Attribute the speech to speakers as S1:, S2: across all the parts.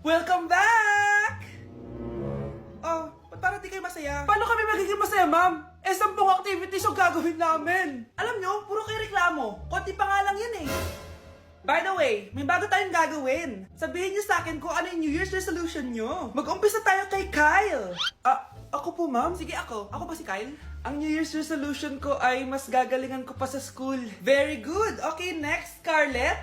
S1: Welcome back! Oh, ba't parang di kayo masaya? Paano kami magiging masaya, ma'am? 10 activities ang gagawin namin. Alam nyo, puro kayo reklamo. Konti pa nga lang yan eh. By the way, may bago tayong gagawin. Sabihin nyo sa akin kung ano yung New Year's resolution nyo. Mag-umpisa tayo kay Kyle. Ako po, ma'am? Sige, ako. Ako ba si Kyle? Ang New Year's resolution ko ay mas gagalingan ko pa sa school. Very good. Okay, next, Scarlett.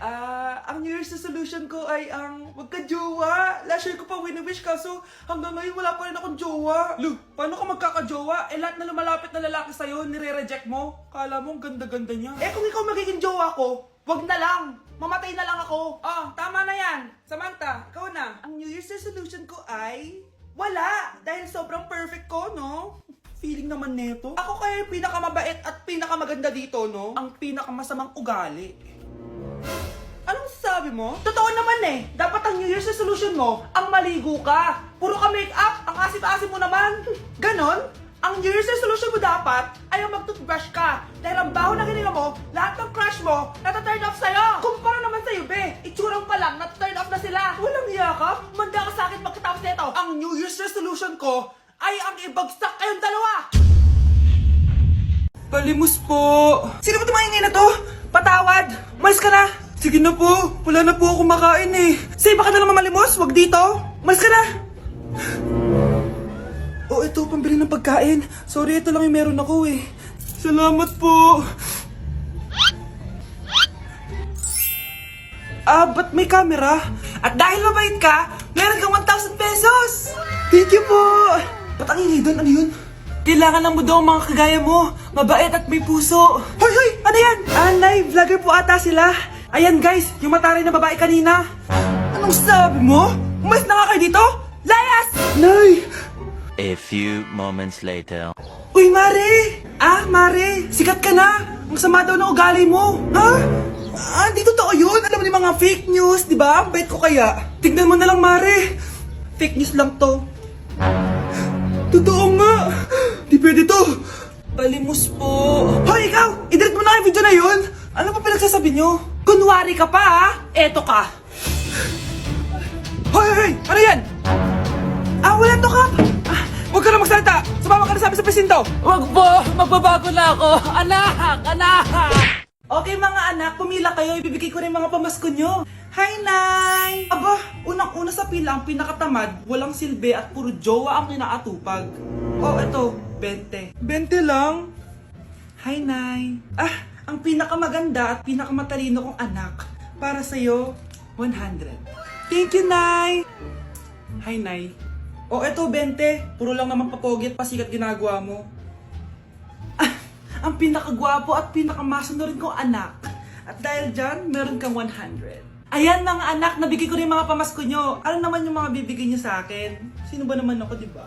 S1: Ang New Year's resolution ko ay ang magka-jowa. Last year ko pa wini-wish kaso hanggang ngayon wala pa rin akong jowa. Lu, paano ka magkaka-jowa? Lahat na lumalapit na lalaki sa'yo, nire-reject mo. Kala mo ang ganda-ganda niya. Kung ikaw magiging jowa ko, wag na lang. Mamatay na lang ako. Tama na yan. Samantha, ikaw na. Ang New Year's resolution ko ay wala. Dahil sobrang perfect ko, no? Feeling naman neto. Ako kaya yung pinakamabait at pinakamaganda dito, no? Ang pinakamasamang ugali. Anong sabi mo? Totoo naman eh. Dapat ang New Year's resolution mo, ang maligo ka. Puro ka make-up, ang asim-asim mo naman. Ganon? Ang New Year's resolution mo dapat ay ang mag-toothbrush ka. Dahil ang baho na hininga mo, lahat ng crush mo, nata-turn off sa'yo. Kumpara naman sa'yo, be. Itsurang pa lang, nata-turn off na sila. Walang yakap. Manda ka sa akin pagkatapos nito. Ang New Year's resolution ko ay ang ibagsak kayong dalawa. Palimus po. Sino ba tumahingay na to? Patawad. Malis ka na. Sige na po. Wala na po ako makain eh. Say, baka na naman malimos. Wag dito. Malis ka na. Oh, ito, pambili ng pagkain. Sorry, ito lang yung meron ako eh. Salamat po. Ba't may camera? At dahil mabait ka, meron kang 1,000 pesos! Thank you po! Ba't ang ingay doon? Ano yun? Kailangan lang mo daw ang mga kagaya mo. Mabait at may puso. Hoy, hoy! Ano yan? Nay, vlogger po ata sila. Ayan guys, yung mataray na babae kanina. Anong sabi mo? Umalis na nga kayo dito? Layas! Nay!
S2: A few moments later.
S1: Uy, Mare! Mare! Sikat ka na! Ang sama daw ng ugali mo! Ha? Di totoo yun! Alam mo yung mga fake news, di ba? Ang bait ko kaya. Tignan mo na lang, Mare! Fake news lang to. Totoo nga! Di pwede to! Palimus po! Hoy, ikaw! I-delete mo na yung video na yun! Ano pa pinagsasabi nyo? Kunwari ka pa, ha? Eto ka! Hoy, hoy, hoy! Ano yan? Wala to, Kap! Huwag ka na magsalita! Sumama ka na sa amin sa presinto!
S3: Wag po! Magbabago na ako! Anak! Anak!
S1: Okay mga anak, pumila kayo. Ibibigay ko rin mga pamasko nyo. Hi, Nay! Aba, unang-una sa pila ang pinakatamad, walang silbi at puro jowa ang kinaatupag. Eto, 20. 20 lang? Hi, Nay! Ang pinakamaganda at pinakamatalino kong anak, para sa'yo, 100. Thank you, Nay! Hi, Nay. Eto, 20. Puro lang naman papogi at pasikat ginagawa mo. Ang pinakagwapo at pinakamasunod kong anak. At dahil dyan, meron kang 100. Ayan mga anak, nabigay ko rin mga pamasko nyo. Ano naman yung mga bibigay nyo sa akin? Sino ba naman ako, diba?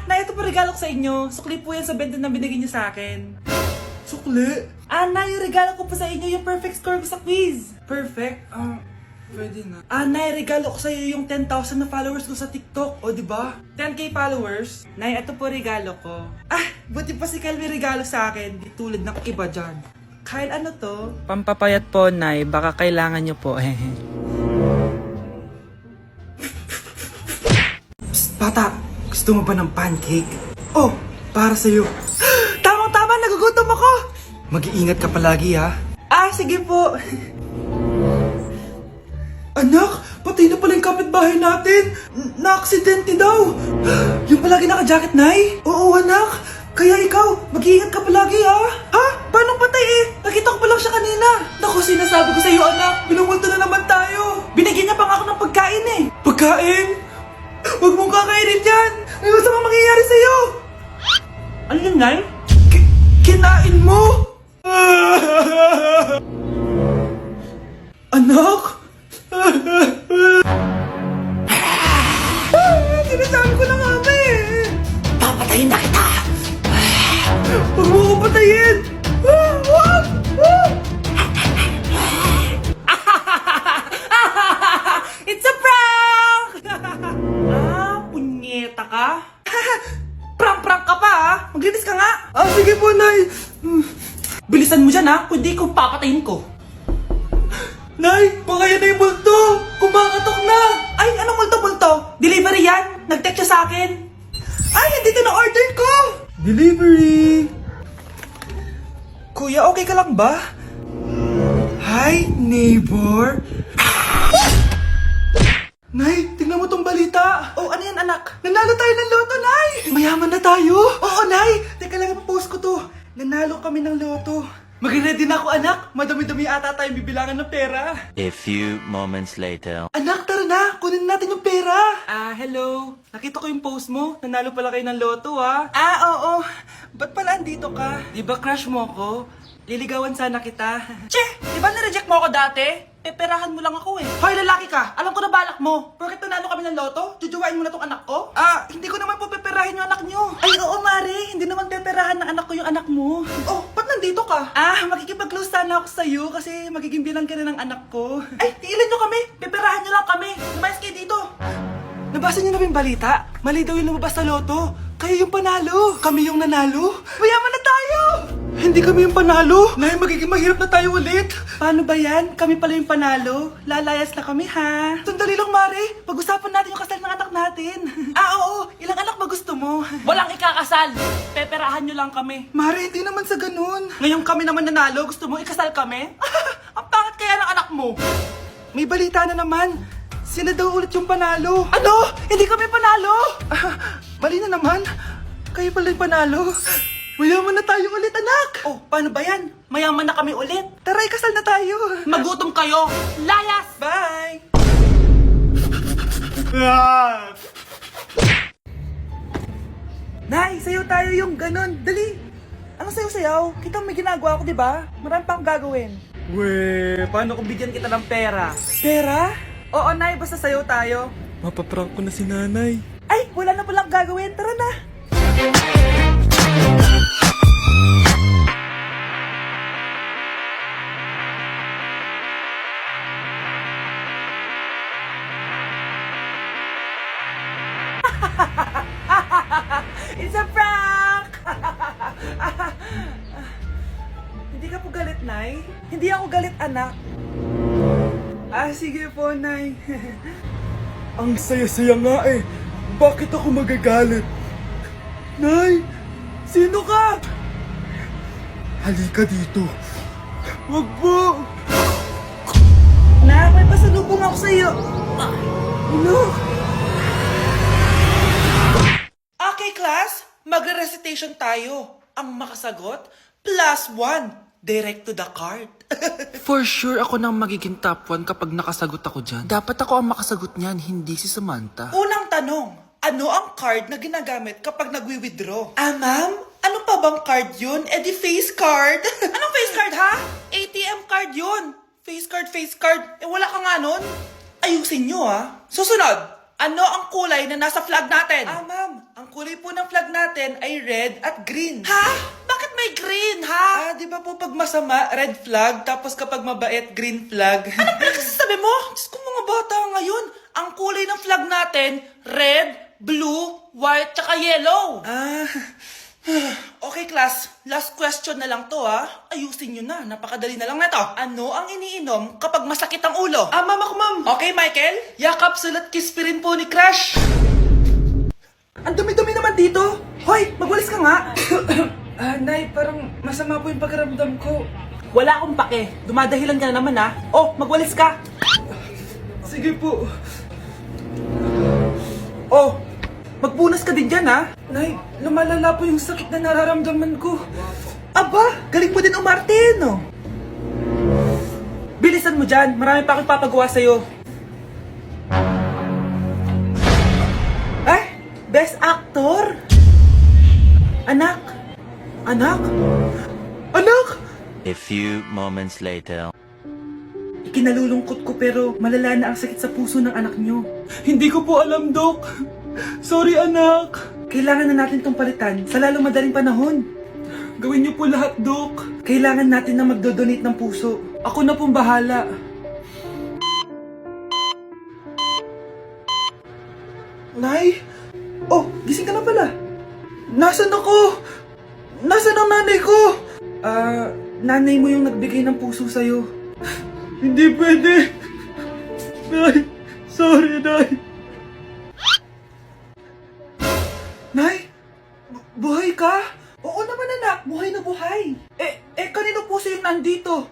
S1: Na ito po regalo ko sa inyo. Sukli po yan sa 20 na binigay nyo sa akin. Sukli? Na yung regalo ko po sa inyo, yung perfect score ko sa quiz. Perfect? Pwede na. Nay, regalo ko sa'yo yung 10,000 na followers ko sa TikTok. O, diba? 10k followers. Nay, ito po regalo ko. Buti pa si Kyle may regalo sa akin. Di tulad ng iba dyan. Kyle, ano to?
S3: Pampapayat po, Nay. Baka kailangan nyo po.
S1: Psst, bata. Gusto mo ba ng pancake? Para sa'yo. Tamang-tama, nagugutom ako. Mag-iingat ka palagi, ha? Sige po. Anak, patay na pala yung kapitbahay natin. Na-aksidente daw. Yung palagi naka-jacket, Nay? Oo, anak. Kaya ikaw, mag-iingat ka palagi, ha? Paano patay eh? Nakita ko pa lang siya kanina. Naku, sinasabi ko sa iyo, anak. Binumulto na naman tayo. Binigyan niya pa nga ako ng pagkain eh. Pagkain? Huwag mong kakainin yan. Ano gusto mong mangyayari sa iyo? Ano yun, Nay? Kinain mo? Anak? Sinasabi ko na nga ba eh. Papatayin na kita. Huwag mo ko patayin. Wag! It's a prank! Punyeta ka? Prank-prank ka pa ha? Maglinis ka nga. Sige po, Nay. Bilisan mo dyan ha, kundi kung papatayin ko. Nay, baka yan na yung multo! Kumakatok na! Ay, anong multo-multo? to? Delivery yan? Nag-text siya sa akin. Ay, nandito na order ko! Delivery! Kuya, okay ka lang ba? Hi, neighbor. Nay, tingnan mo tong balita. Oh, ano yan, anak? Nanalo tayo ng loto, Nay! Mayaman na tayo? Oo, Nay! Teka lang, ipapost ko to. Nanalo kami ng loto. Mag-ready na ako, anak. Madami-dami ata tayong bibilangan ng pera.
S2: A few moments later.
S1: Anak, tara na! Kunin natin yung pera! Hello. Nakita ko yung post mo. Nanalo pala kayo ng loto, ah. Oo. Ba't pala andito ka? Di ba crush mo ko? Liligawan sana kita. Che! Di ba na-reject mo ako dati? Peperahan mo lang ako eh. Hoy, lalaki ka! Alam ko na balak mo. Bakit nanalo kami ng loto? Jujuwain mo na tong anak ko? Hindi ko naman po peperahin yung anak nyo. Ay, oo, Mari. Hindi naman peperahan ng anak ko yung anak mo. Oh, ba't nandito ka? Makikipag-close sana ako sa'yo kasi magiging bilang ka na ng anak ko. Ay, tiilan nyo kami. Peperahan nyo lang kami. Lumayas kayo dito. Nabasa niyo na ba yung balita? Mali daw yung lumabas sa loto. Kayo yung panalo. Kami yung nanalo. Mayaman na tayo! Hindi kami yung panalo. Nay, magiging mahirap na tayo ulit. Paano ba yan? Kami pala yung panalo. Lalayas na kami, ha? Sandali lang, Mari. Pag-usapan natin yung kasal ng anak natin. Oo. Ilang anak ba gusto mo?
S3: Walang ikakasal. Peperahan nyo lang kami.
S1: Mari, hindi naman sa ganun. Ngayon kami naman nanalo. Gusto mo ikasal kami? Ang pangit kaya ng anak mo. May balita na naman. Sila daw ulit yung panalo. Ano? Hindi kami panalo? Bali na naman. Kayo pala yung panalo. Mayaman na tayo ulit, anak! Oh, paano ba yan? Mayaman na kami ulit. Tara, ikasal na tayo.
S3: Magutom kayo. Layas!
S1: Bye! Nay, sayo tayo yung ganon. Dali! Ano sayo-sayaw? Kita may ginagawa ko, di ba? Marami pa akong gagawin. Weh, paano kung bigyan kita ng pera? Pera? Oo, Nay, basta sayo tayo.
S4: Mapaprank ko na si nanay.
S1: Ay, wala na palang gagawin. Tara na! It's a prank! Hindi ka po galit, Nay? Hindi ako galit, anak. Sige po, Nay.
S4: Ang saya-saya nga eh. Bakit ako magagalit? Nay! Sino ka? Halika dito. Wag po!
S1: Nak, may pasalubong ako sa'yo. Ano? Okay, class. Magre-recitation tayo. Ang makasagot, +1. Direct to the card.
S5: For sure ako nang magiging top 1 kapag nakasagot ako dyan. Dapat ako ang makasagot niyan, hindi si Samantha.
S1: Unang tanong, ano ang card na ginagamit kapag nagwi-withdraw? Ma'am? Ano pa bang card yun? Di face card. Anong face card, ha? ATM card yun. Face card. Wala ka nga nun? Ayusin nyo, ha? Susunod, ano ang kulay na nasa flag natin? Ma'am, ang kulay po ng flag natin ay red at green. Ha? Bakit may green, ha? Di ba po pag masama, red flag, tapos kapag mabait, green flag? Anong pinagsasabi mo? Diyos ko, mga bata ngayon. Ang kulay ng flag natin, red, blue, white, tsaka yellow. Okay, class. Last question na lang to, ha? Ayusin nyo na. Napakadali na lang na to. Ano ang iniinom kapag masakit ang ulo? Ma'am ako, ma'am. Okay, Michael? Yakap, sulat, kiss pa rin po ni Crush. Ang dumi-dumi naman dito. Hoy, magwalis ka nga. Nay, parang masama po yung pagkaramdam ko. Wala akong pake. Dumadahilan ka na naman, ha? Oh, magwalis ka. Sige po. Oh, magpunas ka din dyan, ha? Nay, lumalala po yung sakit na nararamdaman ko. Aba, galing mo din umarte, no? Bilisan mo dyan. Marami pa akong papagawa sa'yo. Best Actor? Anak?
S2: A few moments later.
S1: Ikinalulungkot ko pero malala na ang sakit sa puso ng anak nyo. Hindi ko po alam, Dok. Sorry, anak. Kailangan na natin tong palitan sa lalong madaling panahon. Gawin niyo po lahat, Dok. Kailangan natin na magdodonate ng puso. Ako na pong bahala. Nay? Oh, gising ka na pala. Nasaan ako? Nasaan ang nanay ko? Nanay mo yung nagbigay ng puso sa'yo. Hindi pwede. Nay, sorry, Nay. Buhay ka? Oo naman anak, buhay na buhay. Kanino puso yung nandito?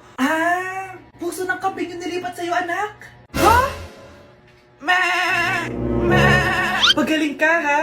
S1: Puso ng kambing yung nilipat sa'yo anak. Ha? Ma! Pagaling ka ha?